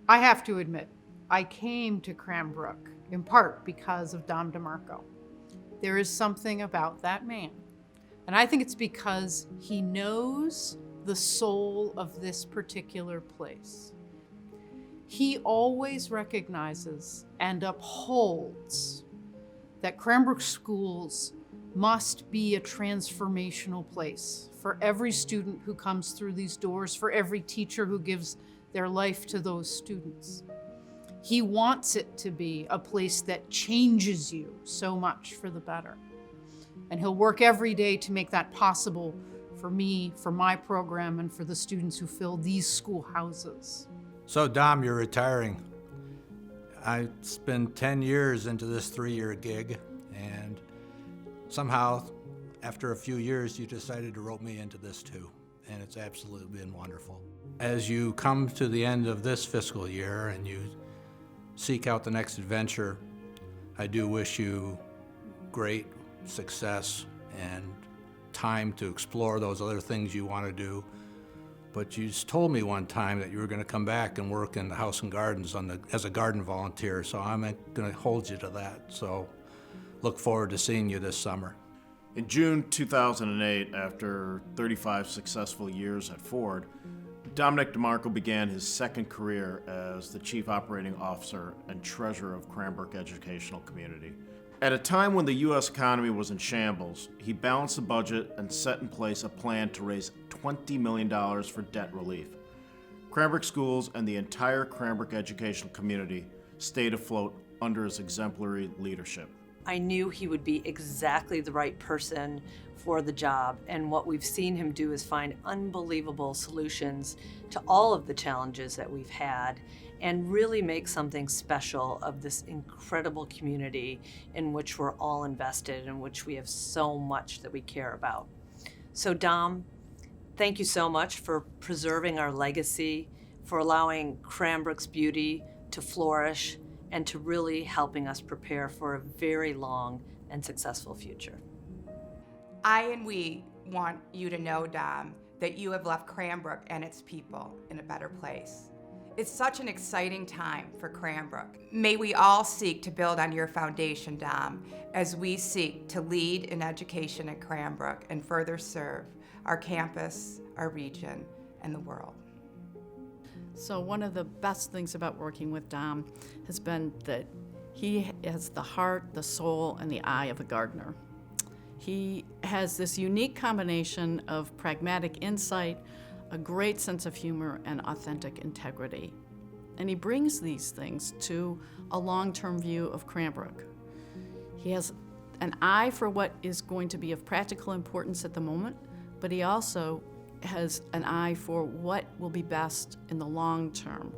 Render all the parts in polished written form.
I have to admit, I came to Cranbrook in part because of Dom DeMarco. There is something about that man, and I think it's because he knows the soul of this particular place. He always recognizes and upholds that Cranbrook Schools must be a transformational place for every student who comes through these doors, for every teacher who gives their life to those students. He wants it to be a place that changes you so much for the better. And he'll work every day to make that possible for me, for my program, and for the students who fill these schoolhouses. So Dom, you're retiring. I spent 10 years into this 3-year gig, and somehow, after a few years, you decided to rope me into this too, and it's absolutely been wonderful. As you come to the end of this fiscal year and you seek out the next adventure, I do wish you great success and time to explore those other things you want to do. But you just told me one time that you were going to come back and work in the House and Gardens as a garden volunteer, so I'm going to hold you to that. So look forward to seeing you this summer. In June 2008, after 35 successful years at Ford, Dominic DeMarco began his second career as the Chief Operating Officer and Treasurer of Cranbrook Educational Community. At a time when the U.S. economy was in shambles, he balanced the budget and set in place a plan to raise $20 million for debt relief. Cranbrook Schools and the entire Cranbrook educational community stayed afloat under his exemplary leadership. I knew he would be exactly the right person for the job, and what we've seen him do is find unbelievable solutions to all of the challenges that we've had and really make something special of this incredible community in which we're all invested, in which we have so much that we care about. So Dom, thank you so much for preserving our legacy, for allowing Cranbrook's beauty to flourish, and to really helping us prepare for a very long and successful future. I and we want you to know, Dom, that you have left Cranbrook and its people in a better place. It's such an exciting time for Cranbrook. May we all seek to build on your foundation, Dom, as we seek to lead in education at Cranbrook and further serve our campus, our region, and the world. So one of the best things about working with Dom has been that he has the heart, the soul, and the eye of a gardener. He has this unique combination of pragmatic insight, a great sense of humor, and authentic integrity. And he brings these things to a long-term view of Cranbrook. He has an eye for what is going to be of practical importance at the moment, but he also has an eye for what will be best in the long term.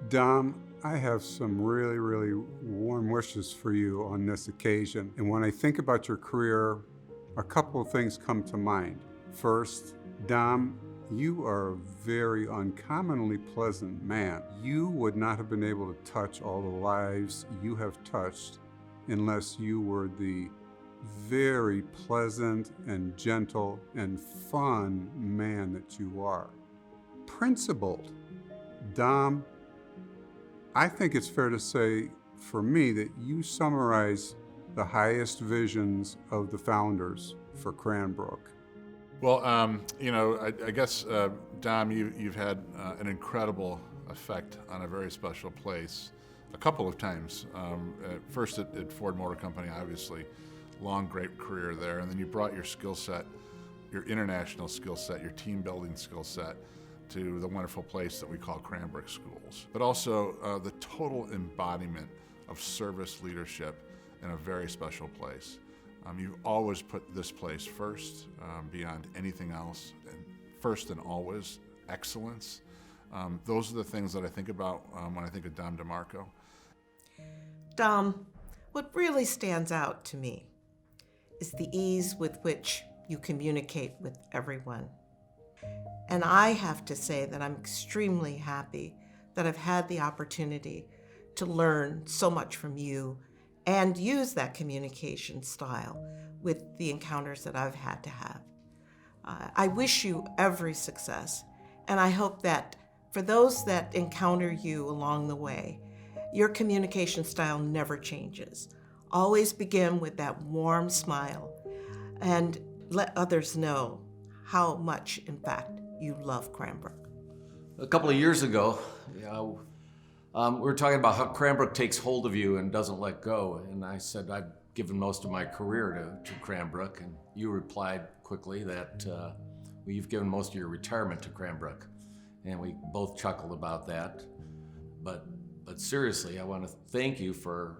Dom, I have some really, really warm wishes for you on this occasion. And when I think about your career, a couple of things come to mind. First, Dom, you are a very uncommonly pleasant man. You would not have been able to touch all the lives you have touched unless you were the very pleasant and gentle and fun man that you are. Principled. Dom, I think it's fair to say for me that you summarize the highest visions of the founders for Cranbrook. Well, I guess, Dom, you've had an incredible effect on a very special place a couple of times. First at Ford Motor Company, obviously, long, great career there. And then you brought your skill set, your international skill set, your team building skill set to the wonderful place that we call Cranbrook Schools. But also the total embodiment of service leadership in a very special place. You've always put this place first, beyond anything else, and first and always excellence. Those are the things that I think about when I think of Dom DeMarco. Dom, what really stands out to me is the ease with which you communicate with everyone. And I have to say that I'm extremely happy that I've had the opportunity to learn so much from you and use that communication style with the encounters that I've had to have. I wish you every success, and I hope that For those that encounter you along the way, your communication style never changes. Always begin with that warm smile and let others know how much, in fact, you love Cranbrook. A couple of years ago, we were talking about how Cranbrook takes hold of you and doesn't let go. And I said I've given most of my career to Cranbrook, and you replied quickly that you've given most of your retirement to Cranbrook. And we both chuckled about that. But seriously, I want to thank you for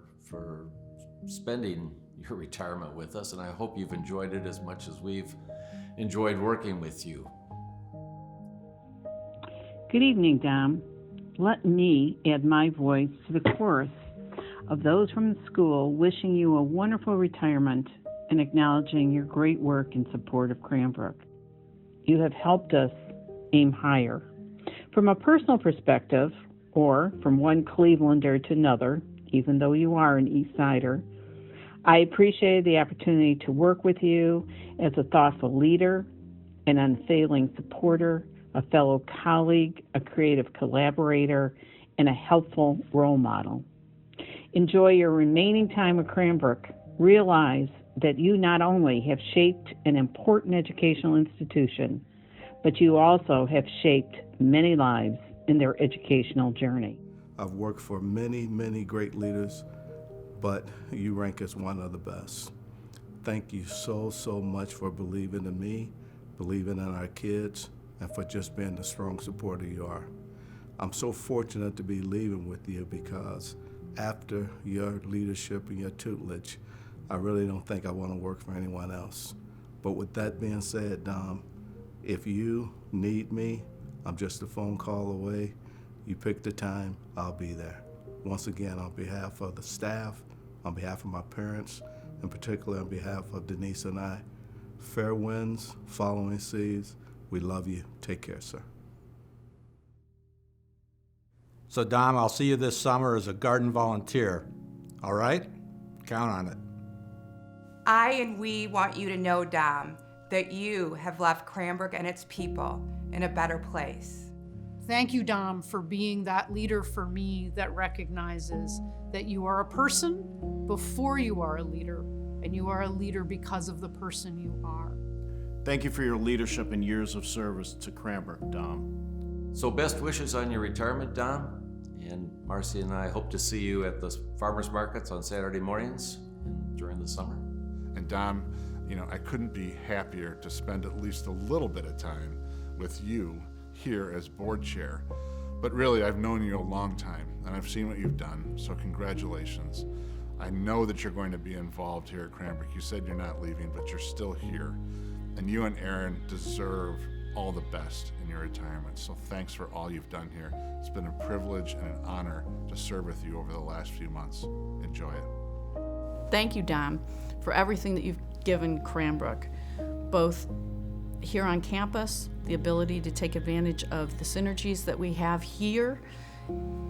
spending your retirement with us, and I hope you've enjoyed it as much as we've enjoyed working with you. Good evening, Dom. Let me add my voice to the chorus of those from the school wishing you a wonderful retirement and acknowledging your great work in support of Cranbrook. You have helped us aim higher. From a personal perspective, or from one Clevelander to another, even though you are an East Sider, I appreciated the opportunity to work with you as a thoughtful leader, an unfailing supporter, a fellow colleague, a creative collaborator, and a helpful role model. Enjoy your remaining time at Cranbrook. Realize that you not only have shaped an important educational institution, but you also have shaped many lives in their educational journey. I've worked for many, many great leaders, but you rank as one of the best. Thank you so much for believing in me, believing in our kids, and for just being the strong supporter you are. I'm so fortunate to be leaving with you because after your leadership and your tutelage, I really don't think I want to work for anyone else. But with that being said, Dom, if you need me, I'm just a phone call away. You pick the time, I'll be there. Once again, on behalf of the staff, on behalf of my parents, and particularly on behalf of Denise and I, fair winds, following seas. We love you. Take care, sir. So, Dom, I'll see you this summer as a garden volunteer. All right? Count on it. I and we want you to know, Dom, that you have left Cranbrook and its people in a better place. Thank you, Dom, for being that leader for me that recognizes that you are a person before you are a leader, and you are a leader because of the person you are. Thank you for your leadership and years of service to Cranbrook, Dom. So best wishes on your retirement, Dom. And Marcy and I hope to see you at the farmers markets on Saturday mornings during the summer. And Dom, I couldn't be happier to spend at least a little bit of time with you here as board chair. But really, I've known you a long time, and I've seen what you've done, so congratulations. I know that you're going to be involved here at Cranbrook. You said you're not leaving, but you're still here. And you and Aaron deserve all the best in your retirement. So thanks for all you've done here. It's been a privilege and an honor to serve with you over the last few months. Enjoy it. Thank you, Dom, for everything that you've given Cranbrook, both here on campus, the ability to take advantage of the synergies that we have here,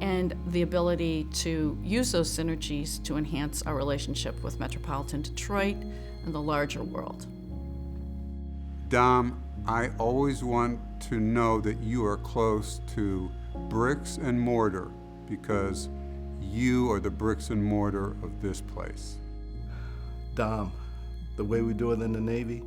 and the ability to use those synergies to enhance our relationship with metropolitan Detroit and the larger world. Dom, I always want to know that you are close to bricks and mortar because you are the bricks and mortar of this place. Dom, the way we do it in the Navy,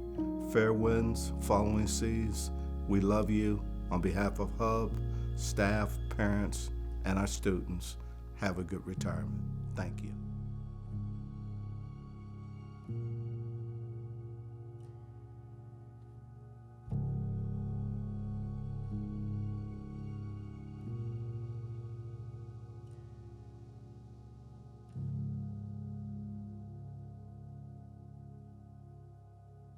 fair winds, following seas. We love you. On behalf of Hub, staff, parents, and our students, have a good retirement. Thank you.